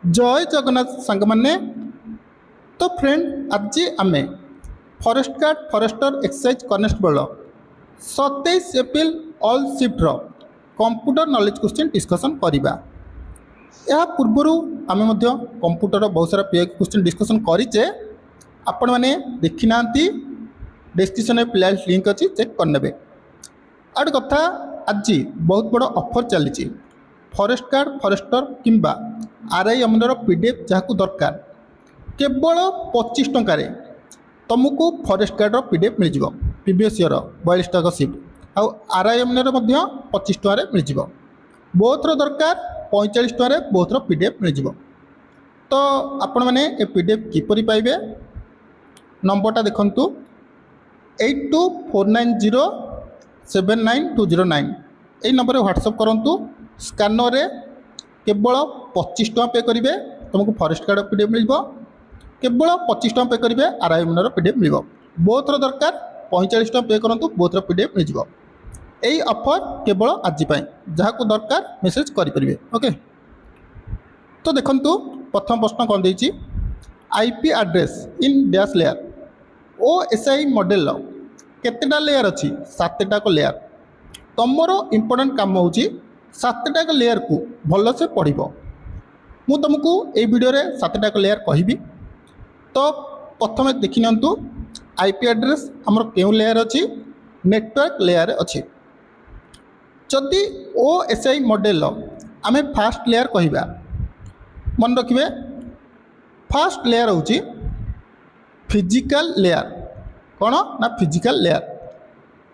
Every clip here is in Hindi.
जय जगन्नाथ सांग मैंने। तो फ्रेंड आज आम forest guard forester exercise constable 27 April all शिफ्टर कंप्यूटर नॉलेज क्वेश्चन डिस्कसन करवा। यह पूर्वर आम कंप्यूटर बहुत सारा पीआईक्यू क्वेश्चन डिस्कसन करें। आपण मैंने देखी ना डिस्क्रिप्शन में प्ले लिंक अच्छी चेक करने। आठ कथा आज बहुत बड़ ऑफर चली फॉरेस्ट गार्ड फॉरेस्टर किंबा आरआई अमर पीडीएफ जहाँ दरकार केवल 25 टंकार तुमको फॉरेस्ट गार्ड पीडीएफ मिल जाव। प्रीवियस ईयर 42 टका शिफ्ट आउ आरआई अमर 25 टकर मिल जाव। बोथर दरकार 45 टकर बोथर पीडीएफ मिल जाव। तो आपण मैंने ए पीडीएफ किपरि पाइबे नंबरटा देखंतु 8249079209 यही नंबर व्हाट्सअप करूँ। स्कानर रे केवल 25 टका पे करेंगे तुमको फॉरेस्ट गार्ड पीडीएफ मिल केवल 25 टका पे करेंगे आरआई एमएनआर पीडीएफ मिल। बोथर दरकार 45 टका पे करूँ बोथर पीडीएफ मिल जाव। यही ऑफर केवल आज जहाँ दरकार मेसेज करेंगे। ओके तो देखंतु प्रथम प्रश्न कौन देछि IP address in dash layer OSI model केतेटा लेयर अच्छी 7टा को लेयर। तुमर इंपोर्टेंट काम हो 7टा को लेयर को भल से पढ़ मु तुमको ये वीडियो रे 7टा को लेयर कहबी। तो प्रथम देखि नियंतु आईपी एड्रेस हमर केउ लेयर अच्छी नेटवर्क लेयर अच्छी। जदि ओएसआई मॉडल आमे फास्ट लेयर कहबा मन रखिबे फास्ट लेयर होची फिजिकल लेयर। कौन ना फिजिकल लेयर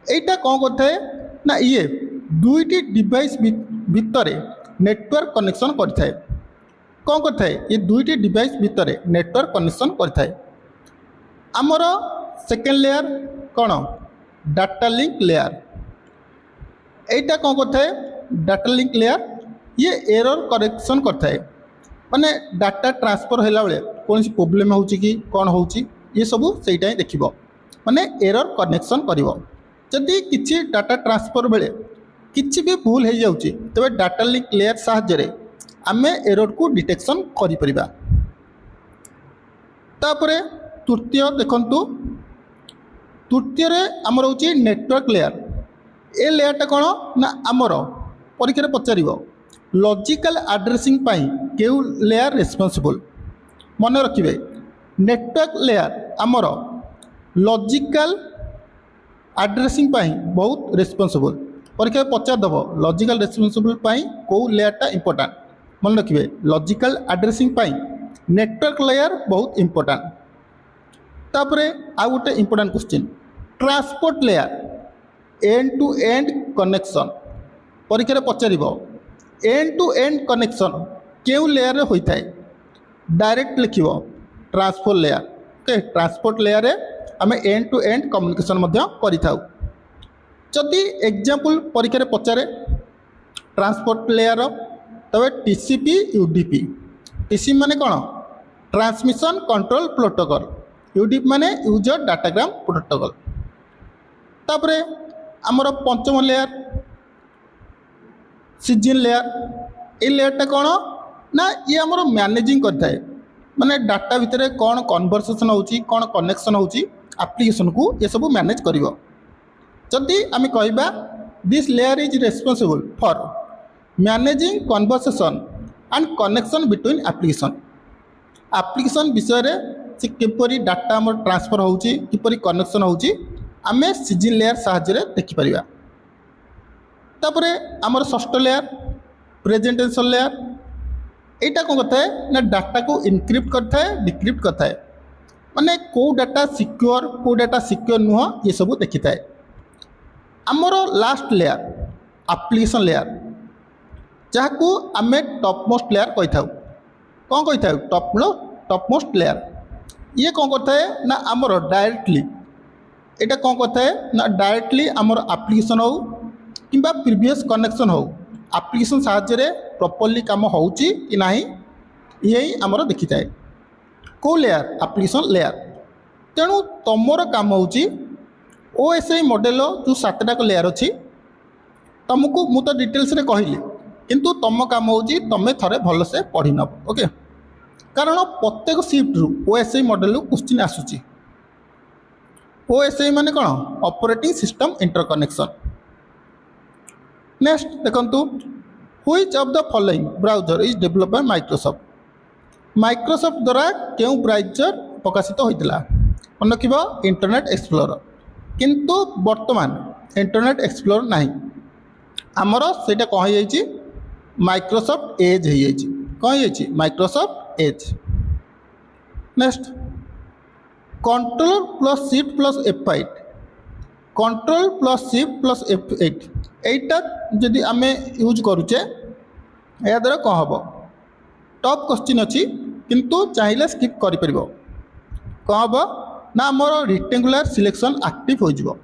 एटा कौन करता है ना ये दुईटी डिवाइस भितर नेटवर्क कनेक्शन करता है। कौन करता है ये दुईटी डिवाइस भितर नेटवर्क कनेक्शन करता है। आमर सेकेंड लेयर कौन डाटा लिंक लेयर एटा कौन करता है डाटा लिंक लेयर ये एरर करेक्शन करता है। माने डाटा ट्रांसफर होला बेले कौन प्रोब्लेम होची कि कौन होची ये सब सेटा ही देखिबो माने एरर कनेक्शन करिवो। जदि किछि डाटा ट्रांसफर बेले किछि भी भूल हो जाउची तबे डाटा लिंक लेयर साहाय्य आमे एरर को डिटेक्शन करि परिबा। तापरे तृतीय देखंतु तृतीय रे हमर होची नेटवर्क लेयर। ए लेयरटा कोन ना हमर परीक्षा रे पचारिबो लॉजिकल एड्रेसिंग पाई केउ लेयर रिस्पांसिबल। मन रखिबे नेटवर्क लेयर हमर लॉजिकल एड्रेसिंग पाई बहुत रिस्पांसिबल। परीक्षा पचार दब लॉजिकल रिस्पांसिबल पाई को लेयरटा इंपोर्टेंट मन रखिए। लॉजिकल एड्रेसिंग पाई नेटवर्क लेयर बहुत इंपोर्टेंट। तापरे आ गोटे important question transport layer end to end connection परीक्षा पचार एंड टू एंड कनेक्शन केउ लेयर रे होता है डायरेक्ट लिखिब transport layer. Okay transport layer रे आम एंड टू एंड कम्युनिकेशन करिथाउ। जदि एग्जांपल परीक्षा रे पचारे ट्रांसपोर्ट लेयर तबे टीसीपी यूडीपी। टीसीपी माने कौन ट्रांसमिशन कंट्रोल प्रोटोकॉल यूडीपी माने यूजर डाटाग्राम प्रोटोकॉल। तापरे आमर पंचम लेयर सीजन लेयर ए लेयरटा कौन ना ये आमर मैनेजिंग करता है माने डाटा भितर कौन कन्वर्सेशन होची कौन कनेक्शन होची एप्लिकेशन को ये सब मैनेज करिवो। जदि आम कहबा this layer is responsible for managing conversation and connection between application विषय रे से किपरि डाटा आम ट्रांसफर होची किपरि कनेक्शन होची आमे सीजन लेयर साहाय्य रे देखि परिबा। तापरे आमर षष्ठ लेयर प्रेजेंटेशन लेयर एटा कौन करता है ना डाटा को इनक्रिप्ट करता है डिक्रिप्ट करता है माने को डाटा सिक्योर को डाटा सिक्योर नुह ये सब देखी था। आमर लास्ट लेयर एप्लिकेशन लेयर जहाँ को आम टॉप मोस्ट लेयर कही था। कौन कही था टॉप मोस्ट लेयर ये कौन करता है ना आमर डायरेक्टली एटा कौन करता है ना डायरेक्टली आमर एप्लिकेशन हो किंबा प्रीवियस कनेक्शन हो एप्लिकेशन साहाय्य प्रॉपर्ली काम होची कि नहीं यही आमर देखी थाए को लेयर एप्लिकेशन लेयर। तेणु तुमर काम होची ओएसआई मॉडल जो 7टा को लेयर अच्छी तुमको मु तो डिटेल्स रे कहली किंतु तुम काम होची तुम थरे भल से पढ़ी नब। ओके। कारण प्रत्येक शिफ्ट ओएसआई मॉडल क्वेश्चन आसूची ओएसआई माने कौन ऑपरेटिंग सिस्टम इंटरकनेक्शन। नेक्स्ट देखंतु which of the following browser is develop by Microsoft. Microsoft द्वारा क्यों ब्राउजर प्रकाशित होइतिला मन रखिबो इंटरनेट एक्सप्लोरर किंतु वर्तमान इंटरनेट एक्सप्लोरर नाही आमर सेटा कह जाइछि माइक्रोसॉफ्ट एज हो जाइछि कह जाइछि Microsoft Edge. Next control plus shift plus F8 control plus shift plus F8 एटा जदि आमे यूज करूचे या द्वारा कौन हम टॉप क्वेश्चन अच्छी किंतु चाहिए स्किप कर परिबो कौन हम ना आमर रेक्टेंगुलर सिलेक्शन एक्टिव हो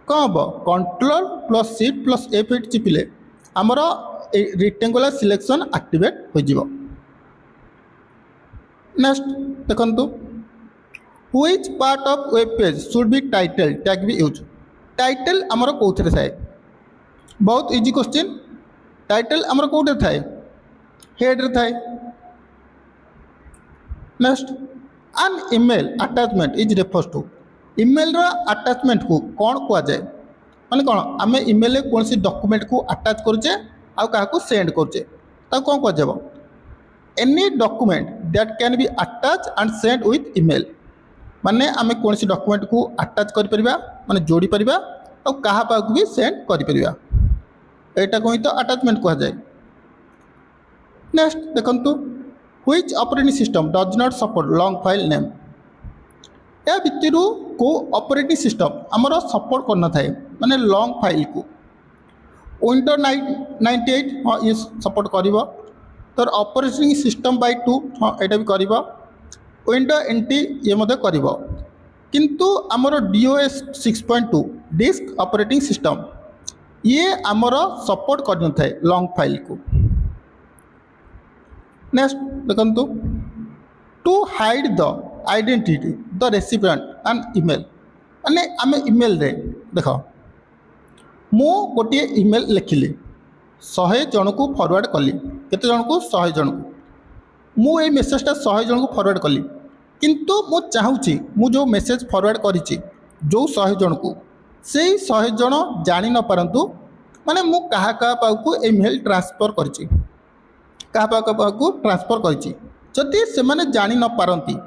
कौन हम control plus shift plus F8 चिपिले आमर रेक्टेंगुलर सिलेक्शन एक्टिवेट हो। नेक्स्ट देखंतु which part of web page should be title tag B use. Title आमर कौन थाए बहुत इजी क्वेश्चन टाइटल आमर कौटे थाए हेड रे थाए। Next an email attachment is refers to email रा अटैचमेंट को कौन कह जाए माने कौन आम ईमेल कौन सी डॉक्यूमेंट को अटैच करुचे आउ क्या सेंड करुचे ताको कौन कह जाबो any document that can be attach and send with email माने आम कौन सी डॉक्यूमेंट को अटैच कर परिबा माने जोड़ी परिबा और कहा पाक भी सेंड कर परिबा एटा को ही तो अटैचमेंट कह जाए। नेक्स्ट देखंतु which operating system does not support long file name या भितर को ऑपरेटिंग सिस्टम आमर सपोर्ट करना थाए माने लॉन्ग फाइल को विंडोज 98 हाँ ये सपोर्ट करिवो तो ऑपरेटिंग सिस्टम बाय 2 हाँ एटा भी करिवो विंडोज NT ये मध्य करिवो किंतु आमर DOS 6.2 डिस्क ऑपरेटिंग सिस्टम ये आमर सपोर्ट कर थाए लॉन्ग फाइल को। नेक्स्ट देखंतु to hide the identity the recipient and email माने आम ईमेल रे देख मु गोटे ईमेल लिखिली 100 जन को फॉरवर्ड कली केते जन को 100 जन को मु ए मेसेजटा 100 जन को फॉरवर्ड कली किंतु मु चाहूची मु जो मेसेज फॉरवर्ड करिछि जो 100 जन को से 100 जन जानी न पारंतु माने मु कहा कहा पाकु ए मेल ट्रांसफर करिछि कहा पाकु ट्रांसफर करिछि जदि से माने जानी न पारंती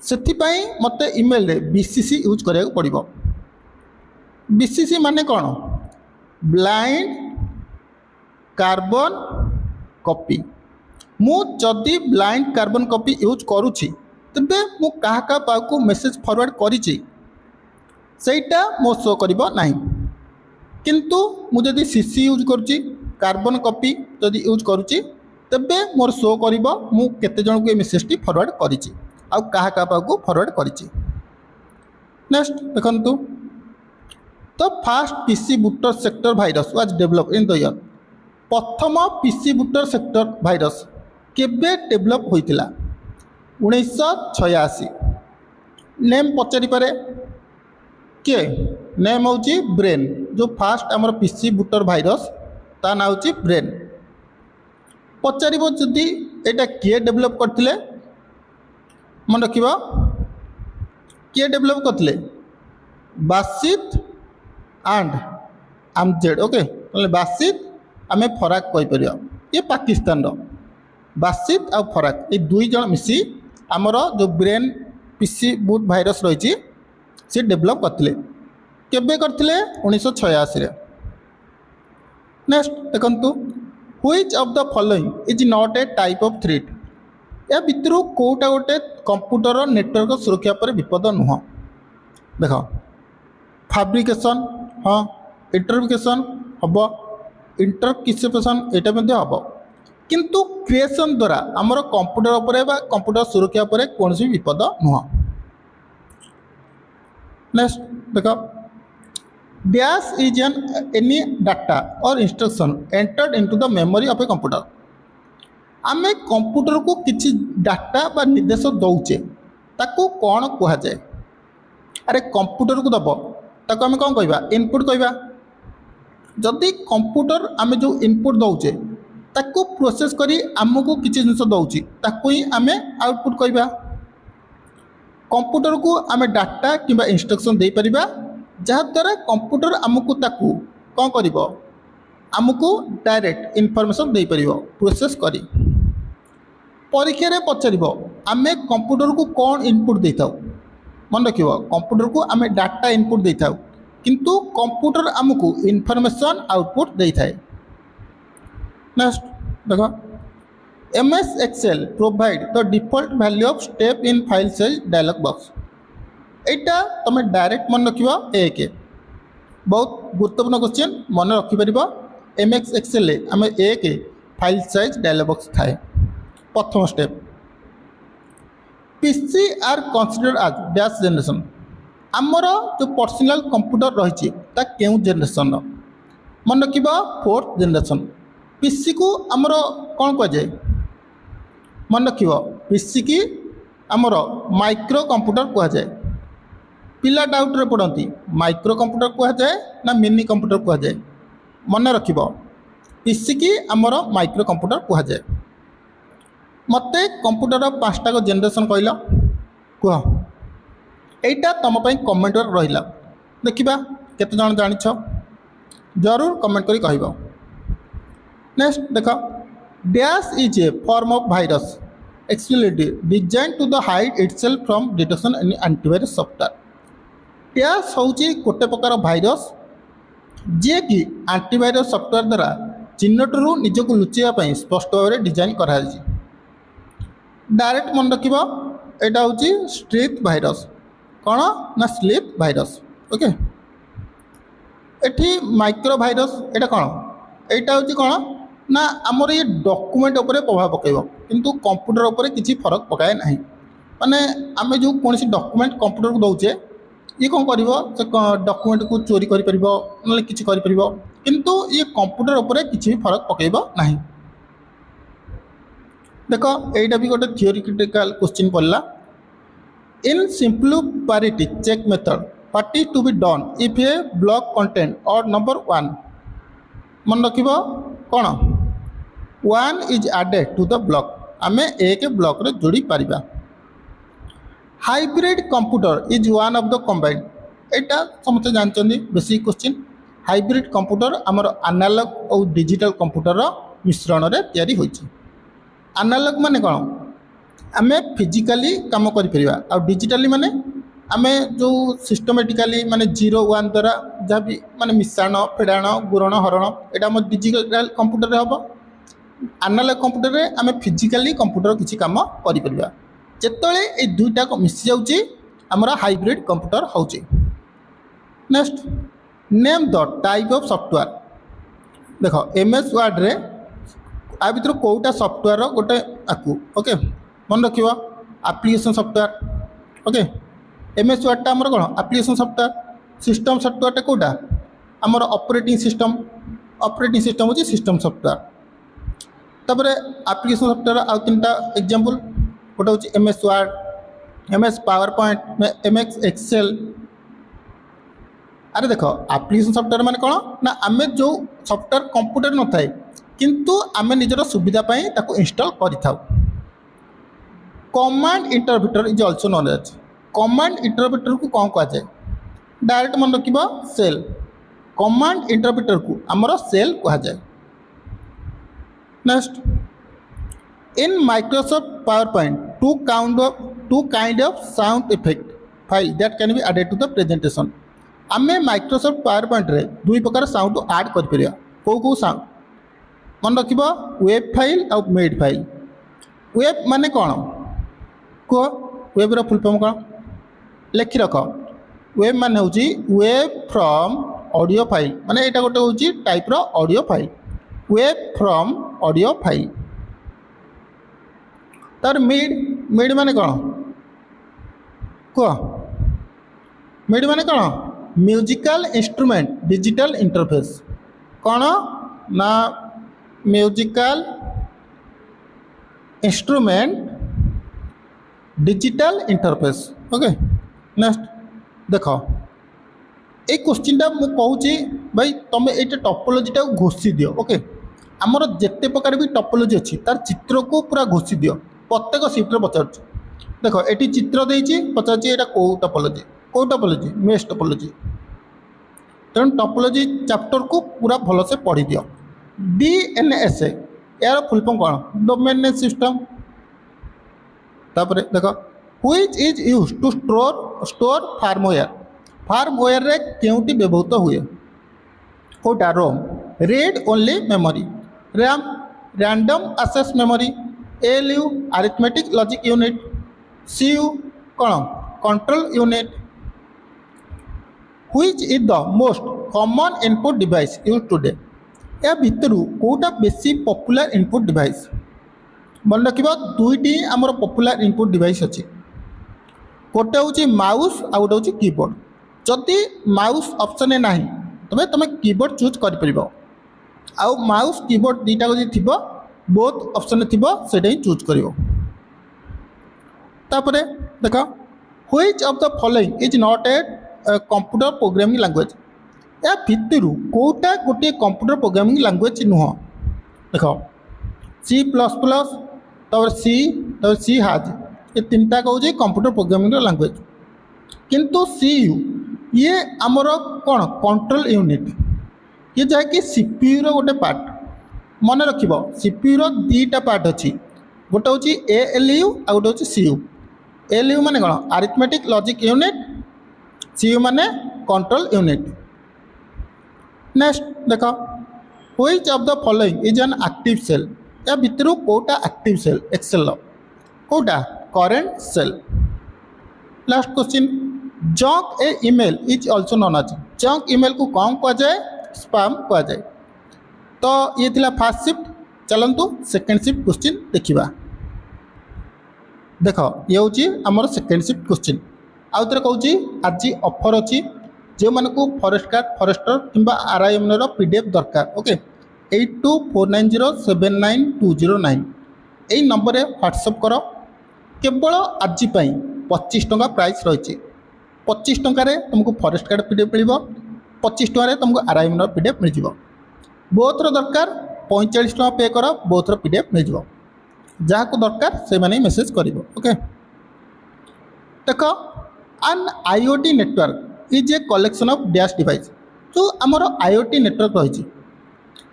सेथिपाई मते ईमेल रे BCC यूज करिया पड़िबो। BCC माने कोन ब्लाइंड कार्बन कॉपी मु जदि ब्लाइंड कार्बन कॉपी यूज करुछि तबे मु कहा कहा पाकु मेसेज फॉरवर्ड करिछि सेटा मो शो करिबो नाही किंतु मु जदि CC यूज करुछि कार्बन कॉपी जदि यूज करुछि तबे मोर शो करिबो मु केते जन को ए मेसेज टी फॉरवर्ड करिछि आ कहा कहा पाकु फॉरवर्ड करिछि। नेक्स्ट देखंतु the first PC boot sector virus was develop in the year प्रथम PC बूटर सेक्टर भाइरस केबे डेवलप होइतिला 1986 नेम पचारि पारे के नेम होची ब्रेन जो फास्ट आमर PC बूटर भाइरस ता ना होची ब्रेन पचारिबो जदि एटा किए डेवलप करथिले मन रखिबा किए डेवलप करथिले बासित एंड आमजेड ओके बासित आम फराक कहीपर ये पाकिस्तान बासित आ फराक ये दुई जन मिसी आमर जो ब्रेन PC बूट भाइरस रही सी डेवलप करते केबे करथिले 1986। नेक्स्ट देखंतु which of the following is not a type of threat या भितर कोटा गोटे कंप्यूटर नेटवर्क सुरक्षा पर विपद नुह देख फैब्रिकेशन हाँ इंटरफिकेशन हम इंटरकिसेशन एटा हम किंतु क्रिएशन द्वारा आमर कंप्यूटर उपरे बा कंप्यूटर सुरक्षा पर कौन भी विपद नुह। नेक्स्ट देख dash is an any data और instruction entered into the memory of a computer आम कंप्यूटर को किसी डाटा बा निर्देश दौचे ताको कौन कह जाए अरे कंप्यूटर को दब ताको आम कौन कहवा इनपुट कहवा जदि कंप्यूटर आम जो इनपुट दौचे ताकू प्रोसेस करी आमको किसी जिनस दौची ताकू ही आम आउटपुट करवा कंप्यूटर को आम डाटा कि इंस्ट्रक्शन दे पारिबा जहाद्वारा कंप्यूटर आमको ताकू कौन कर आमको डायरेक्ट इनफॉरमेशन दे पारिबो प्रोसेस करी परीक्षा रे पचारिबो आमे कंप्यूटर को कौन इनपुट दे थाउ मन रखिबो कंप्यूटर को आमे डाटा इनपुट दे थाउ किंतु कंप्यूटर आमको इनफॉरमेशन आउटपुट दे थाए। नेक्स्ट देखो MS Excel provide the default value of step in file size dialog box एटा तुम डायरेक्ट मन रखिबो एक बहुत गुरुत्वपूर्ण क्वेश्चन मन रखिपर MS Excel आम एक फाइल साइज डायलॉग बॉक्स थाए। प्रथम स्टेप PC आर कन्सिडर्ड आज डैश जनरेशन आमर जो पर्सनल कंप्यूटर रही क्यों जनरेशन मन रखिबो फोर्थ जनरेशन PC को आमर कौन कहुए मन रखिबो PC की आमर माइक्रो कंप्यूटर कहुए पिला डाउट रे पड़ती माइक्रो कंप्यूटर कहुए ना मिनी कंप्यूटर कहुए मन रखिबो PC की आमर माइक्रो कंप्यूटर कहुए। मते कंप्यूटर पांचटा को जनरेशन कहल कह एटा तुम कमेंट रहा देखा केते जन जानिछ जरूर कमेंट करी कहबो। नेक्स्ट देख dash is a form of virus actually design to the hide itself from detection in antivirus software dash होची गोटे प्रकार भाइरस जे कि एंटीवायरस सॉफ्टवेयर द्वारा चिन्हटू निजक लुचाइवाई स्पष्ट भाव में डिजाइन कराई डायरेक्ट मन रखिबो एटा होची स्ट्रीट भाइरस कौन ना स्लीप भाइरस ओके एठी माइक्रो भाइरस एटा कौन एटा होची कौन ना आमर ये डॉक्यूमेंट उपरे प्रभाव पकेबो किंतु कंप्यूटर उपरे किसी फरक पकाए नहीं माने आमे जो कौन डॉक्यूमेंट कंप्यूटर को दौचे ये कौन करिवो से डॉक्यूमेंट को चोरी करि परिबो न किछि करि परिबो किंतु ये कंप्यूटर उपरे किछि भी फरक पकेबो नहीं। देखो एटा भी गोटे थियोरिटिकल क्वेश्चन पड़ला in simplicity check method what is to be done if a block content और नंबर 1 मन रखिबो कौन 1 is added to the block आमे एक ब्लॉक रे जोड़ी पारिबा। Hybrid computer is one of the combined एटा समस्त जानचंदी बेसिक क्वेश्चन हाइब्रिड कंप्यूटर आमर एनालॉग और डिजिटल कंप्यूटर मिश्रण रे तैयारी होइछि। एनालॉग माने कौन आमे फिजिकली काम करिपरिबा और डिजिटली माने आमे जो सिस्टमेटिकली माने 0 1 द्वारा जहाँ भी माने मिश्रण फेड़ाण गुरण हरण एटा हम डिजिटल कंप्यूटर रे हबो एनालॉग कंप्यूटर रे आमे फिजिकली कंप्यूटर किछि काम करिपरिबा जेतले ए दुईटा को मिसि जाउची हमरा हाइब्रिड कंप्यूटर होउची। Next name the type of software देखो MS वर्ड रे आ भीतर कोटा सॉफ्टवेयर गोटे आकु ओके मन रखिबो application software okay MS word टा हमर कोन एप्लिकेशन सॉफ्टवेयर सिस्टम सॉफ्टवेयर टा कोटा हमर ऑपरेटिंग सिस्टम होची सिस्टम सॉफ्टवेयर तबरे एप्लिकेशन सॉफ्टवेयर आ तीनटा एग्जांपल गोटे होची MS word MS power point MS excel अरे देखो एप्लिकेशन सॉफ्टवेयर माने कोन ना आमे जो सॉफ्टवेयर कंप्यूटर न थाए किंतु आमे निजर सुविधा पाई ताको इंस्टॉल करि थाउ। Command interpreter is also known as command interpreter को कौन कह जाए डायरेक्ट मन रखिबो सेल कमांड इंटरप्रेटर को हमर सेल कह जाए। Next in Microsoft PowerPoint two kind of sound effect file that can be added to the presentation आमे माइक्रोसॉफ्ट पावर पॉइंट रे दुई प्रकार साउंड ऐड कर परिया को साउंड मन रखिबो वेब फाइल और मेड फाइल वेब माने कौन कह वेब रो फुल फॉर्म कौन लिखि रख वेब माने होची वेब फ्रॉम ऑडियो फाइल माने एटा गोटे होची टाइप रो audio file wave from audio file तार मेड माने कौन कह मेड माने कौन म्यूजिकल इंस्ट्रूमेंट डिजिटल इंटरफेस कौन ना musical instrument digital interface okay. Next देख ये क्वेश्चन टा मु कहूँ भाई तुम ये टोपोलोजी टा घोषी दियो ओके आमर जिते प्रकार भी टपोलोजी अच्छी तार चित्र को पूरा घोषि दियो प्रत्येक सीट्रे पचार देख ये चित्र देती पचार यहाँ कौ टपोलोजी मेश टपोलोजी तेणु टपोलोजी चैप्टर को पूरा भल से पढ़ी दियो। डीएनएसए यार फुल फॉर्म कौन डोमेन नेम सिस्टम तापर देख which is use to store firmware रे केउटी व्यवहृत हुए कोटा ROM read only memory RAM random access memory ALU arithmetic logic unit CU कौन control unit which is the most common input device use today या भितर कोटा बेसी पॉपुलर इनपुट डिवाइस मन रख दुईटी आमर पॉपुलर इनपुट डिवाइस अच्छी गोटे हूँ माउस आ गोटे हूँ कीबोर्ड जदि माउस ऑप्शन ना तबे तुम कीबोर्ड चूज कर आउ माउस कीबोर्ड दीटा जी थी बोथ ऑप्शन थी से चूज कर देख which of the following is not a computer programming language या भितर कोटा गोटे कंप्यूटर प्रोग्रामिंग लैंग्वेज नुह देख सी हाज ये तीन टाक हूँ कंप्यूटर प्रोग्रामिंग लैंग्वेज किंतु सीयू ये आमर कौन कंट्रोल यूनिट ये जहाँकि सीपीयू रो गोटे पार्ट मन रख सीपीयू रो दीटा पार्ट अच्छी गोटे हूँ एएलयू आ गोटे हूँ सीयू एलयू माने कौन अरिथमेटिक लॉजिक यूनिट सीयू माने कंट्रोल यूनिट। नेक्स्ट देख which of the following is an active cell या भितर कोटा एक्टिव सेल एक्सेल कोटा current cell. Last question junk a email is also known as junk email को कौन कह जाए स्पैम कह जाए। तो ये थिला फर्स्ट शिफ्ट चलतु सेकेंड शिफ्ट क्वेश्चन देखा देख ये हूँ आमर सेकेंड शिफ्ट क्वेश्चन आउ थे कहूँ आज ऑफर अच्छी जो मानक फॉरेस्ट गार्ड फॉरेस्टर किंबा आरआईएम पीडीएफ दरकार ओके 8249079209 यही नंबर रे व्हाट्सअप कर केवल आज 25 टंका प्राइस रही 25 टंकार तुमको फॉरेस्ट गार्ड पीडीएफ मिल 25 टंकार तुमको आरआईएम पीडीएफ मिल बोथर दरकार 45 टंका पे कर बोथर पीडीएफ मिल जहाँ को दरकार से माने मेसेज कर ओके। देख an IoT network is a collection of dash device जो आमर आईओटी नेटवर्क रही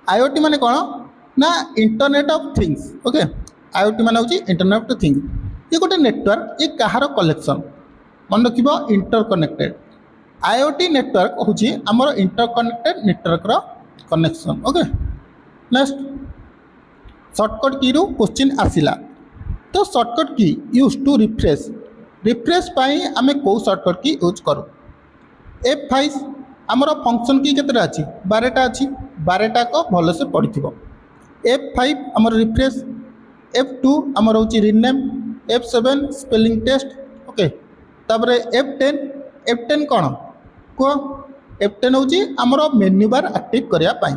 आईओटी माने कौन ना internet of things okay IoT माने होची इंटरनेट ऑफ थिंग्स ये गोटे नेटवर्क ये कहार कलेक्शन मन रख इंटरकनेक्टेड आईओटी नेटवर्क होची आमर इंटरकनेक्टेड नेटवर्क रो कनेक्शन ओके। नेक्स्ट शॉर्टकट की रू क्वेश्चन आसिला तो शॉर्टकट की यूज टू रिफ्रेश पाई आमे को शॉर्टकट की यूज करूँ F5 आमर फंक्शन की केतटा अच्छी 12टा अच्छी 12टा को भल से पढ़ी F5 आमर रिफ्रेश F2 आमर हूँ rename F7 spelling test okay तापर F10 कौन कह F10 हूँ आमर मेन्यू बार एक्टिव करने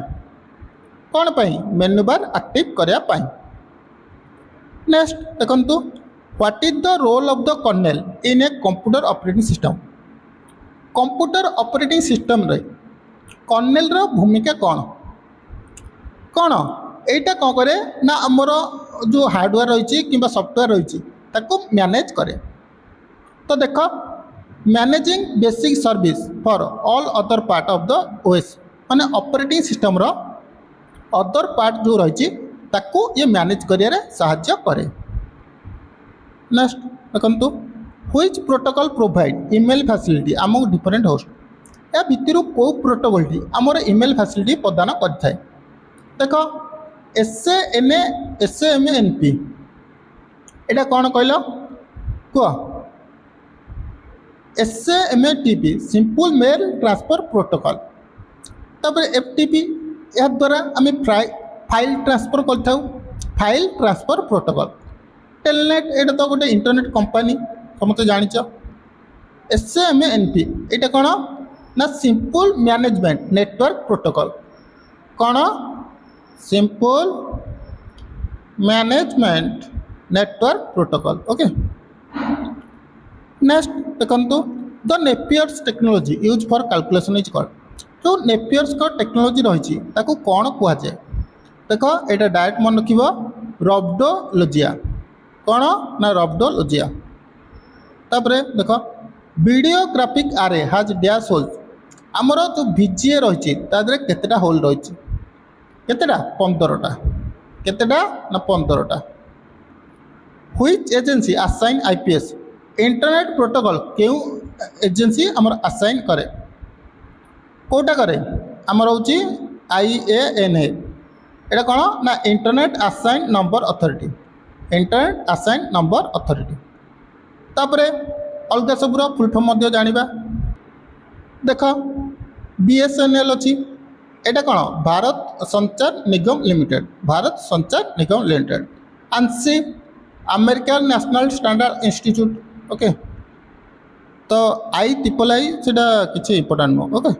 कौन पाई मेन्यू बार एक्टिव करने। नेक्स्ट देखंतु what is the role of the kernel in a computer operating system computer operating system रे कर्नेल रो भूमिका कौन कौन एटा कौन करे ना आमर जो हार्डवेयर रही कि सॉफ्टवेयर रही ताको मैनेज करे। तो देख managing basic service for all other part of the OS माने ऑपरेटिंग सिस्टम रो अदर पार्ट जो रही ताको ये मैनेज करिया साहाय्य करे। नेक्स्ट देखंतु which protocol provide email facility among different host या भितर को प्रोटोकॉल आमर ईमेल फैसिलिटी प्रदान करथाय। देख SAMANP एटा कौन कहल कह SAMATP simple mail transfer protocol तापर FTP या द्वारा आम फाइल ट्रांसफर कर फाइल ट्रांसफर प्रोटोकॉल। टेलनेट एटा तो गोटे इंटरनेट कंपनी समस्त जानिच। SAMANP एटा कौन ना सिंपल मैनेजमेंट नेटवर्क प्रोटोकॉल कौन simple management network protocol okay. Next देखंतु the Napier's technology use for calculation is called जो नेपियर्स का टेक्नोलॉजी रही ताको कौन कह जाए देख यहाँ डायरेक्ट मन रख रब्डोलोजिया कौन ना रब्डोलोजिया। तापर देख वीडियोग्राफिक आरे हाज डैश होल्स आमर जो VGA रही केतेटा होल रही केतेटा 15टा केतेटा ना 15टा। Which agency assign IPS internet protocol क्यों एजेंसी आमर असाइन करे कोटा करे आमर हूँ IANA एटा कौन ना internet assign number authority internet assign number authority. तापर अलग सबूर फुल फॉर्म जानिबा देख BSNL अच्छी एटा कौन Bharat Sanchar Nigam limited Bharat Sanchar Nigam limited. ANSI American national standard institute okay तो IEEE सेटा किसी इंपोर्टाट नुह ओके।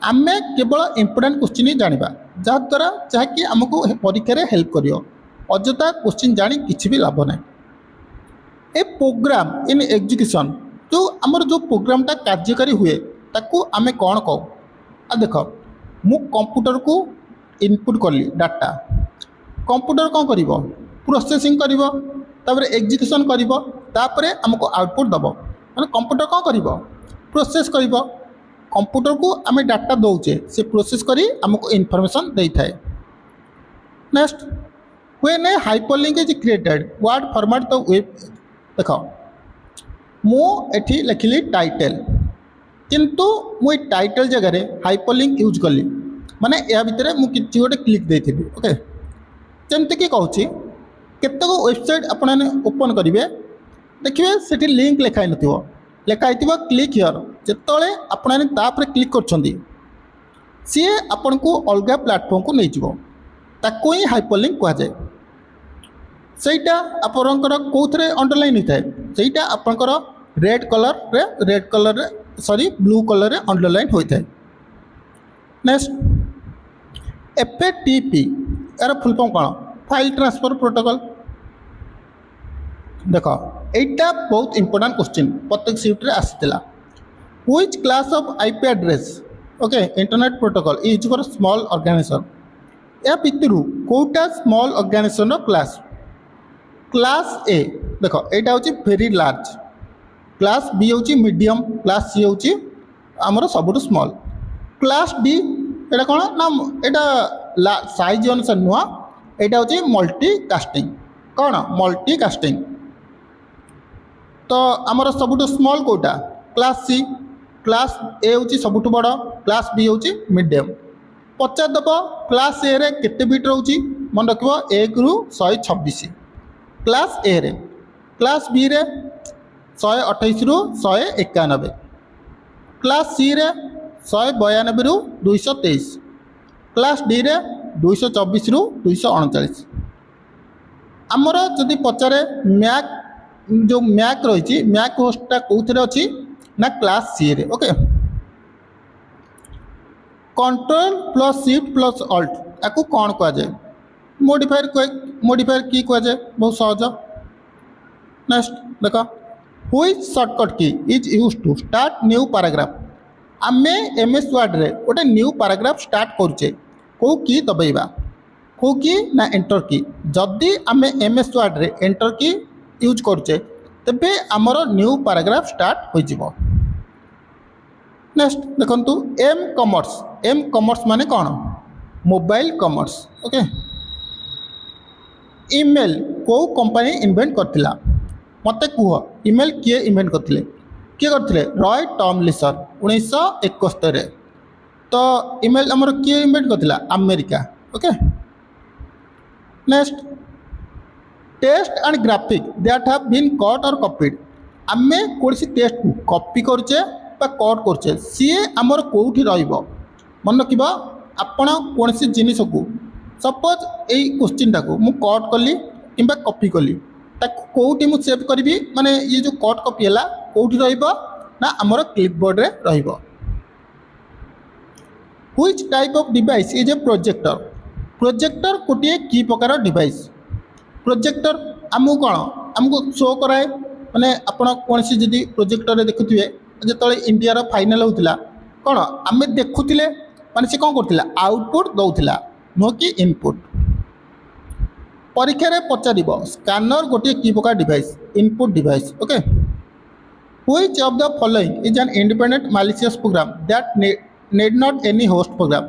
आमे केवल इंपोर्टाट क्वेश्चन जानिबा जहाँद्वारा जहाँकि आमको परीक्षा हेल्प करियो अଯଥା क्वेश्चन जानी किसी भी लाभ ना। ए प्रोग्राम इन एजुकेशन जो आमर जो प्रोग्रामटा कार्यकारी हुए ताकू आमे कौन कहू आ देख मु कंप्यूटर को इनपुट कली डाटा कंप्यूटर कौन कर प्रोसेसिंग कर एग्जीक्यूशन कर आमको आउटपुट दब मैंने कंप्यूटर कौन कर प्रोसेस कर कंप्यूटर को आम डाटा दौचे से प्रोसेस करी आमको इनफॉरमेशन दे थाए। Next when A hyperlink is created what format the web देख मुझे लिखिली टाइटल किंतु मुझे टाइटल जगह हाइपरलिंक यूज कली माने या भितर मुझे गोटे क्लिक देती ओके जमती कि कहूँ केतक वेबसाइट आपण ओपन करेंगे देखिए सेठी लिंक लिखाई लिखाई क्लिक हियर जिते आपने तापर क्लिक कर सी आपण को अलग प्लेटफॉर्म को नहीं ताको ही हाइपरलिंक कहुए सेटा आपणकर कौथे अंडरलाइन होता है सेटा आपणकर red colour sorry blue colour रे अंडरलाइन होता है। नेक्स्ट FTP यार फुल फॉर्म कौन फाइल ट्रांसफर प्रोटोकॉल देख एटा बहुत इंपोर्टेंट क्वेश्चन प्रत्येक सीट्रे आसाला। Which class of IP address okay internet protocol use for small organisation या भितर कौटा small organisation class class A देख एटा हूँ वेरी लार्ज क्लास B हूँ मीडियम क्लास C हूँ आमर सब स्मॉल क्लास D एटा कौन ना एटा साइज अनुसार नुह एटा हूँ मल्टीकास्टिंग कौन मल्टीकास्टिंग तो आमर सब स्मॉल कौटा क्लास C क्लास A हूँ सब बड़ क्लास B हूँ मीडियम। पचार दब क्लास A रे केते बिट रोची मन रख 1 ରୁ 126 क्लास A रे क्लास B रे 128 ରୁ 191 क्लास C रे 192 ରୁ 223 क्लास D रे 224 ରୁ 239। आमर जदि पचारे मैक जो मैक रही मैक होस्टा कौन अच्छी ना क्लास C रे okay. Control plus shift plus alt या कौन कहुए मोडिफायर की कहुए बहुत सहज। नेक्स्ट देख which shortcut key is use to start new paragraph आमे MS वर्ड रे गोटे न्यू पैराग्राफ स्टार्ट करुचे कौ की दबाइबा कौ की ना एंटर की जदि आमे MS वर्ड रे एंटर की यूज करुचे तेबे आमर न्यू पैराग्राफ स्टार्ट हो जिवो। नेक्स्ट देखंतु एम कॉमर्स माने कौन मोबाइल कॉमर्स ओके। ईमेल को कंपनी इन्वेंट करथिला मत कह ईमेल किए इन्वेंट करथिले किए करथिले रॉय टॉमलिंसन 1971 तो ईमेल आमर किए इन्वेंट करथिला America okay. Next text and graphic that have been cut और कॉपीड आमे कोसी टेक्स्ट को कॉपी करछे बा कट करछे सी आमर कोठी रहइबो मन रखिबा आपण कोनसी जिनिस को सपोज एई क्वेश्चन टाको मु कट कली किंबा कॉपी कली ताको कोठी मु सेव करबी माने ये जो कट कॉपी हला कोठी रहइबो ना आमर क्लिपबोर्ड रे रहइबो। Which type of device is a projector projector गोटे की प्रकार डिवाइस प्रोजेक्टर आमको कौन आमको शो कराए माने आपण कौन सी जदि प्रोजेक्टर देखुए जो इंडिया फाइनाल होता कौन आम देखुले माने सी कौन करथिला आउटपुट दौथिला नो कि इनपुट। परीक्षा रे पचारिब स्कैनर गोटे की प्रकार device input device okay which of the following is an independent malicious program that need not any host program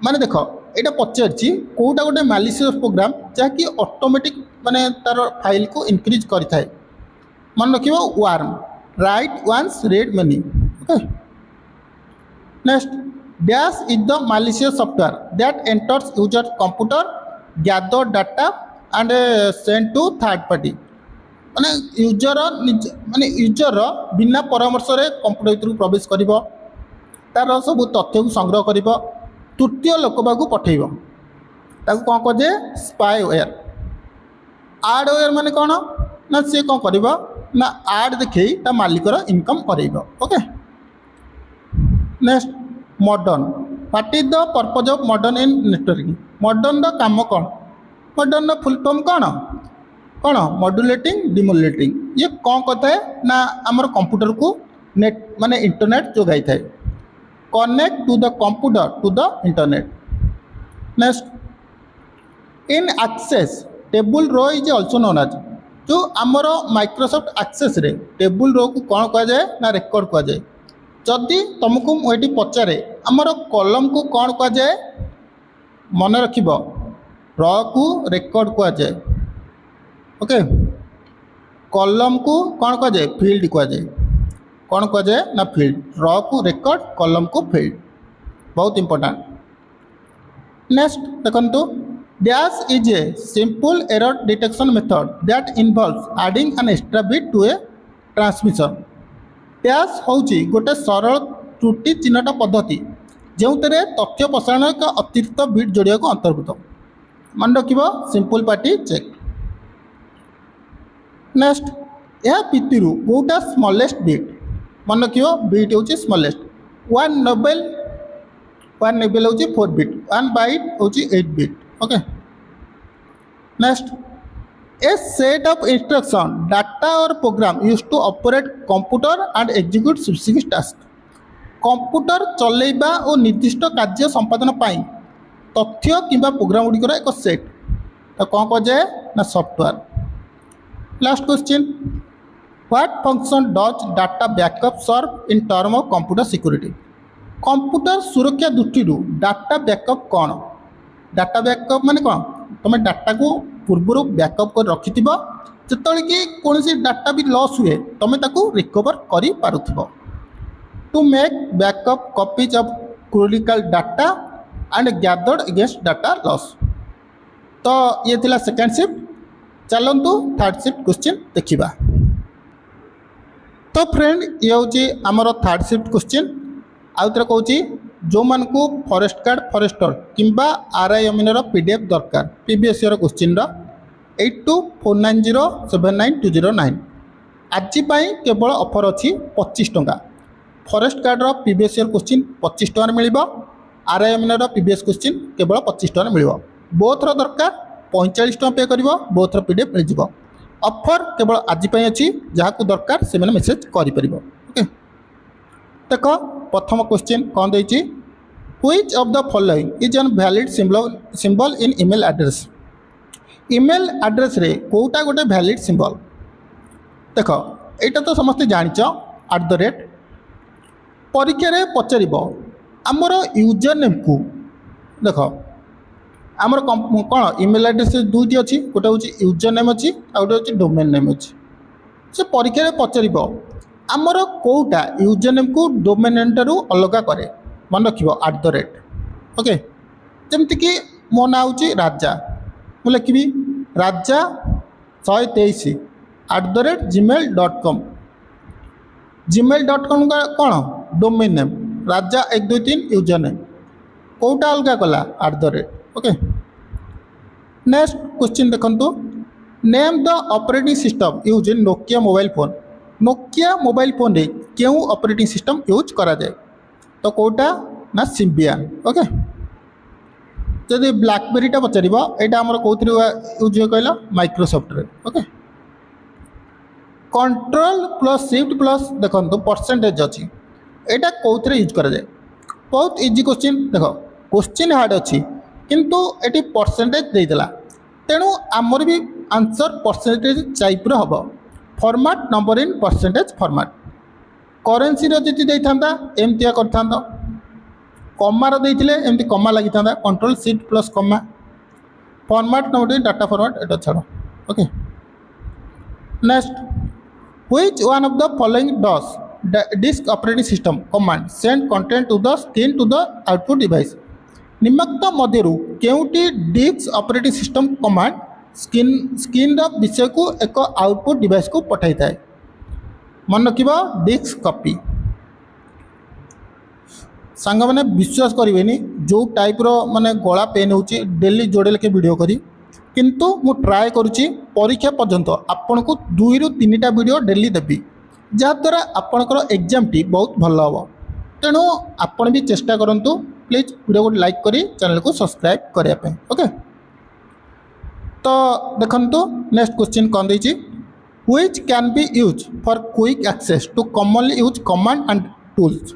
माने देख यहाँ पचारि कौटा गोटे मैलिशियस प्रोग्राम जहाँकि ऑटोमेटिक माने तार फाइल को इनक्रीज करें मन रख WORM write once read many okay next dash is the malicious software that enters user computer gather data and send to third party माने यूजर माने यूजर बिना परामर्श रे कंप्यूटर भीतर प्रवेश कर तार सब तथ्य को संग्रह कर तृतीय लोक पाक पठेब ताकू कौन कहे स्पाईवेयर आडवेयर माने कौन ना सी कौन कर ना आड देखी ता मालिकर इनकम करेब okay next modern what is the purpose of modern in networking modern the काम कौन मॉडर्न फुल फॉर्म कौन कौन मॉड्यूलेटिंग डिमोलेटिंग ये कौन कहता है ना आमर कंप्यूटर को नेट माने इंटरनेट जोगाई थाए connect to the computer to the internet next in access table row is also known as जो आमर माइक्रोसॉफ्ट एक्सेस रे टेबुल रो को कौन कह जाए ना रेकर्ड कह जाए जदि तुमको मुझे पचारे आमर कलम को कौन कह जाए मन रख रो को रेकर्ड कह जाए ओके कलम को कौन कह जाए फील्ड कह जाए कौन कह जाए ना फील्ड रो को रेकर्ड कलम को फील्ड बहुत इंपोर्टेंट नेक्स्ट देखो dash is a simple error detection method that involves adding an extra bit to a transmission dash हूँ गोटे सरल त्रुटि चिन्हट पद्धति जो तथ्य प्रसारण एक अतिरिक्त बिट जोड़िया को अंतर्भुक्त मन रख सिंपल पार्टी चेक नेक्स्ट यह भितर कौटा स्मॉलेस्ट बिट मन रख बिट हूँ स्मॉलेस्ट वन नोबेल हूँ 4 बिट 1 बाइट हूँ 8 bit okay next a set of instruction data और program use to operate computer and execute specific task computer चलेबा और निर्दिष्ट कार्य संपादन पाई तथ्य किंबा प्रोग्राम गुड़िकर एक सेट तो कौन कह जाए ना software last question what function does data backup serve in term of computer security कंप्यूटर सुरक्षा दृष्टि डाटा बैकअप कौन डाटा बैकअप माने कौन तुम डाटा को पूर्व बैकअप कर रखि जिते कि कौन डाटा भी लॉस हुए तुम ताको रिकवर कर पारुथिबो to make backup copies of critical data and gathered against data loss तो ये थिला सेकेंड शिफ्ट चलतु थर्ड शिफ्ट क्वेश्चन देखा तो फ्रेंड ये हूँ आमर थर्ड शिफ्ट क्वेश्चन आउ थे कहूँ जो मान को फॉरेस्ट गार्ड फॉरेस्टर किंबा RIMN PDF दरकार प्रीवियस ईयर क्वेश्चन 8249079209 आज केवल ऑफर अच्छी 25 टंका forest guard previous year question 25 टंका मिल RIMN प्रीवियस क्वेश्चन केवल 25 टंका मिल बोथर दरकार 45 टंका पे कर बोथर PDF मिल जाव ऑफर केवल आज अच्छी जहाँ को दरकार से मेसेज कर ओके देख प्रथम क्वेश्चन कौन देती which of the following is N valid symbol in email address email address रे कोटा गोटे वैलिड सिंबल देख यहाँ तो समस्ते जानिच @ परीक्षा रे पचार आमर यूजर नेम को देख आमर कौन ईमेल एड्रेस दुईटी अच्छी गोटे हूँ यूजर नेम अच्छी आ गोटे हूँ डोमेन नेम अच्छी से परीक्षा रे पचार आमर कोटा यूजर नेम को डोमेन नेम ठारू अलग कै मन रख @ ओके जमीक मो ना हूँ राजा मुझे लिखी राजा 123 @gmail.com gmail.com कौन डोमेन नेम राजा 123 यूजर नेम कोटा अलग कला @ ओके नेक्स्ट क्वेश्चन देखो name the operating system use in Nokia mobile phone Nokia mobile phone रे क्यों ऑपरेटिंग सिस्टम यूज करा जाए तो कोटा ना सिम्बियन ओके जदि ब्लैकबेरीटा पचार यहाँ आम कौन यूज हुए कहला माइक्रोसॉफ्ट रे okay control plus shift plus देखो परसेंटेज अच्छी यहाँ कौन यूज करा जाए बहुत इजी क्वेश्चन देख क्वेश्चन हार्ड अच्छी किंतु ये परसेंटेज देदेला तेणु आमर भी आंसर परसेंटेज टाइप हम format number in percentage format currency जी देता एमतिया कर कमार देते एमती कमा लगी था कंट्रोल सीट plus comma format number in data format एटा छाड़ okay next which one of the following does disc operating system command send content to the screen to the output device निम्नलिखित मध्यरु केउटी disk operating system command screen विषय को एक आउटपुट डिवाइस को पठाई थाए मन रखिबा डिस्क कॉपी सांग मैंने विश्वास करेंगे जो टाइप रो माने गला पेन हो डेली जोड़े लेके वीडियो करी किंतु मु ट्राए करुच्ची परीक्षा पर्यंत आपन को 2 ରୁ 3टा वीडियो डेली देवी जहाद्वारा आपणकर एग्जाम टी बहुत भल हम तेणु आपण भी चेष्टा करूँ प्लीज वीडियो को लाइक करी चैनल को सब्सक्राइब करने ओके तो देखु नेक्स्ट क्वेश्चन कौन देछि which can be use for quick access to commonly use command and tools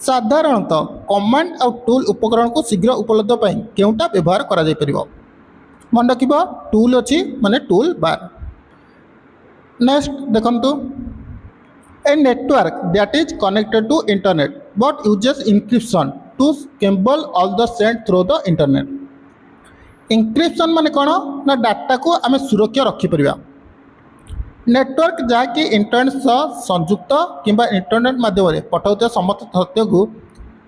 साधारणतः कमांड और टूल उपकरण को शीघ्र उपलब्ध पाई केउटा व्यवहार करा जाय परिबो मन रखिबो टूल अछि माने टूल बार नेक्स्ट देखंतु a network that is connected to internet but uses encryption to scramble all the send through the internet encryption माने कोन ना डाटा को आमे सुरक्षा रखि परिबा नेटवर्क जहाँकि इंटरनेट सह संयुक्त किंबा इंटरनेट माध्यम पठाउता समस्त तथ्य को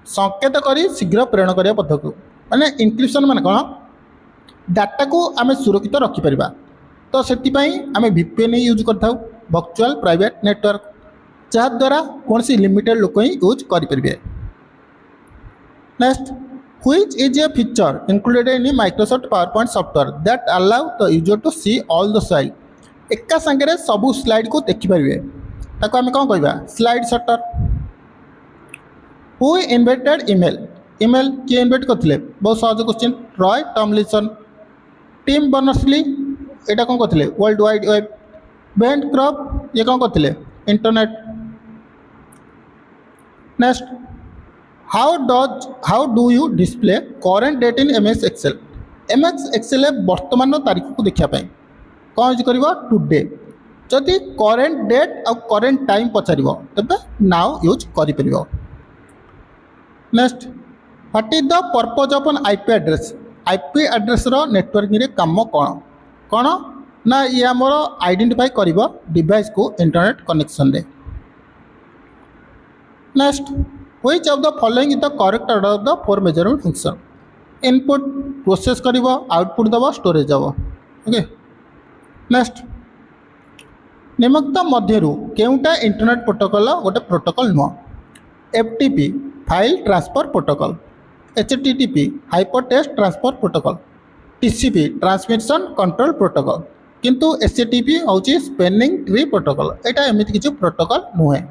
संकेत करी शीघ्र प्रेरण करिया पद्धति माने इंक्रिप्शन माने कोन डाटा को आमे सुरक्षित रखि परिबा तो सेतिपई आमे VPN यूज करथाउ वर्चुअल प्राइवेट नेटवर्क जहाँ द्वारा कौन सी लिमिटेड लोक ही यूज करें next which is a feature included in Microsoft PowerPoint software that allow the user to see all the slide एका संगे सबू स्लाइड को देखिपारे ताको आम कौन कहवा स्लाइड शटर हु इन्वेंटेड ईमेल ईमेल किए इन्वेंट करते बहुत सहज question Roy Tomlinson Tim Berners Lee यहाँ कौन करते world wide web Vint Cerf ये कौन करते internet next how do you display current date in MS Excel वर्तमान तारीख को देखापी कौन यूज कर टुडे जदि करेंट डेट और करेंट टाइम पचार तेज नाउ यूज कर next what is the purpose of an IP address networking रे काम कौन कौन ना ये आमर आइडेंटिफाई कर डिवाइस को इंटरनेट कनेक्शन रे next which of the following is the correct order of the 4 measurement function input process कर आउटपुट दब स्टोरेज दब ओके नेक्स्ट निम्नलिखित मध्यरु केउटा इंटरनेट प्रोटोकॉल गोटे प्रोटोकॉल नुह FTP file transfer protocol HTTP hypertext transfer protocol TCP transmission control protocol किंतु STP होची स्पैनिंग ट्री प्रोटोकॉल एटा एमिति किछु प्रोटोकॉल नुहे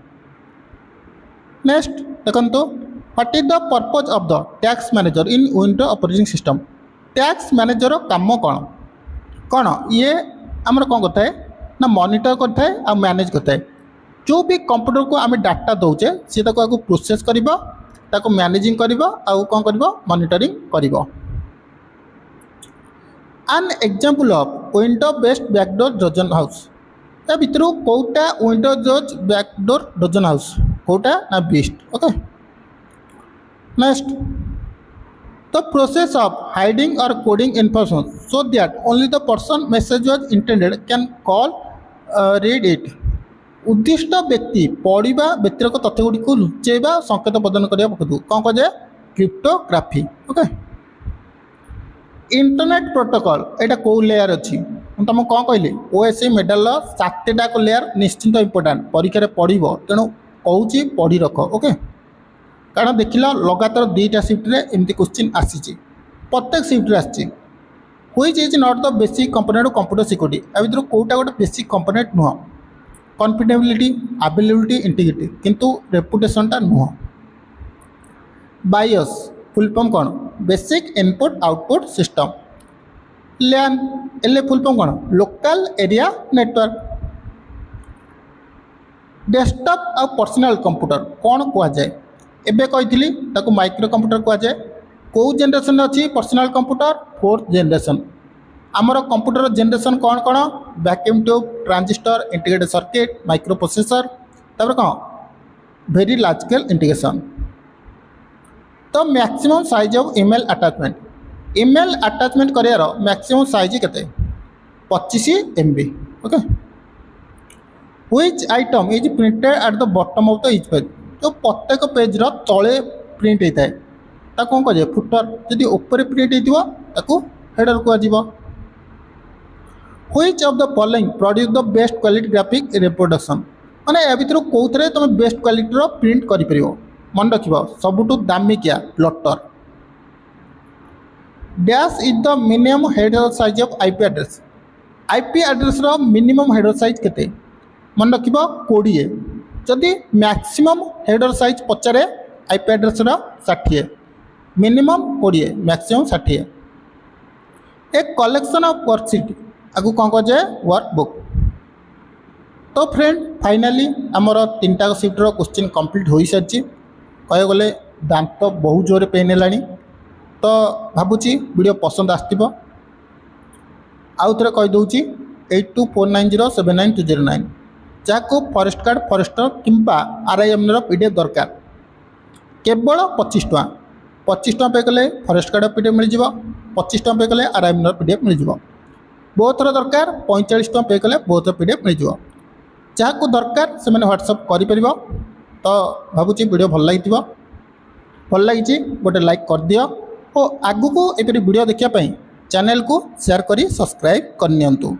नेक्स्ट देखंतो what is the purpose of the tax manager in window operating system tax manager काम कौन कौन ये आमर कौन करता है ना मॉनिटर करता है और मैनेज करता है जो भी कंप्यूटर को आम डाटा दौचे सी ताको प्रोसेस करिबो ताको मैनेजिंग करिबो आउ कौन करिबो मॉनिटरिंग करिबो an example of window based backdoor Trojan house या भितर कोटा विंडोज बैकडोर ट्रोजन हाउस कोटा ना beast okay next the process of hiding और coding information so that only the person message was intended can call read it उद्दिष्ट व्यक्ति पढ़ा व्यक्तिगत तथ्य गुड़ी को लुचेबा संकेत प्रदान करने पद्धति कौन कह क्रिप्टोग्राफी ओके इंटरनेट प्रोटोकॉल यहाँ कौ लेयर अच्छी तुमको कौन कहली OSI मेडल 7टा लेयर निश्चिंत इंपोर्टाट परीक्षा पढ़व तेणु कौची पढ़ी रख ओके कारण देख लगातार 2टा शिफ्ट एमती क्वेश्चन आसी प्रत्येक शिफ्ट आसी which is not the basic component of computer security या भर कौटा गोटे बेसिक कंपोनेंट नुह कॉन्फिडेंबिलिटी अवेलेबिलिटी इंटीग्रिटी किंतु रेपुटेशनटा नुह बायस फुल फॉर्म कौन basic input output system LAN L full form कौन लोकल एरिया नेटवर्क डेस्कटॉप और पर्सनल कंप्यूटर कौन कहुए एबे कही माइक्रो कंप्यूटर कहुए कौ जेनरेशन अच्छी पर्सनल कंप्यूटर 4th जनरेशन आमर कंप्यूटर जेनरेशन कौन कौन vacuum tube transistor integrated circuit micro processor तापर कौन वेरी लार्ज स्केल इंटीग्रेशन। तो maximum size of email attachment करार मैक्सिमम साइज केते 25 MB। Okay which item is printed at the bottom of the each page जो प्रत्येक पेज रो तले प्रिंट होता है ता कौन कह फुटर जदि ऊपर प्रिंट होता हेडर कह। Which of the following produce the best quality graphic reproduction माने ए भितर कौन तुम बेस्ट क्वालिटी प्रिंट कर मन रख सबुठ दामिकिया plotter. Dash is the minimum header size of IP address रो मिनिमम हेडर साइज केते मन रख 20 जदि मैक्सिमम हेडर साइज पचारे आईपी एड्रेस रो 60 minimum 20 maximum 60। A collection of worksheet आगु कौन कहे वर्कबुक। तो फ्रेंड फाइनाली आमर 3टा शिफ्टर क्वेश्चन कंप्लीट हो सारी कह गले दांत बहुत जोर पेन है। तो भावुची वीडियो पसंद आसो आउ थे कहीदे 8249079209 जहाँ फॉरेस्ट कार्ड फॉरेस्टर किंबा RIMN PDF दरकार केवल 25 टଙ୍କା 25 टଙ୍କା पे कले फॉरेस्ट कार्ड PDF मिल जाव 25 टଙ୍କା पे कले RIMN PDF मिल जाव बहुत दरकार 45 टଙ୍କା पे कले बहुत PDF मिल जाव जहाँ को दरकार से मैंने व्हाट्सअप कर। तो भावुची वीडियो भल लगी गोटे लाइक कर दियो और आगु को एपरी वीडियो देखापी चैनल को शेयर करी सब्सक्राइब करनियंतु।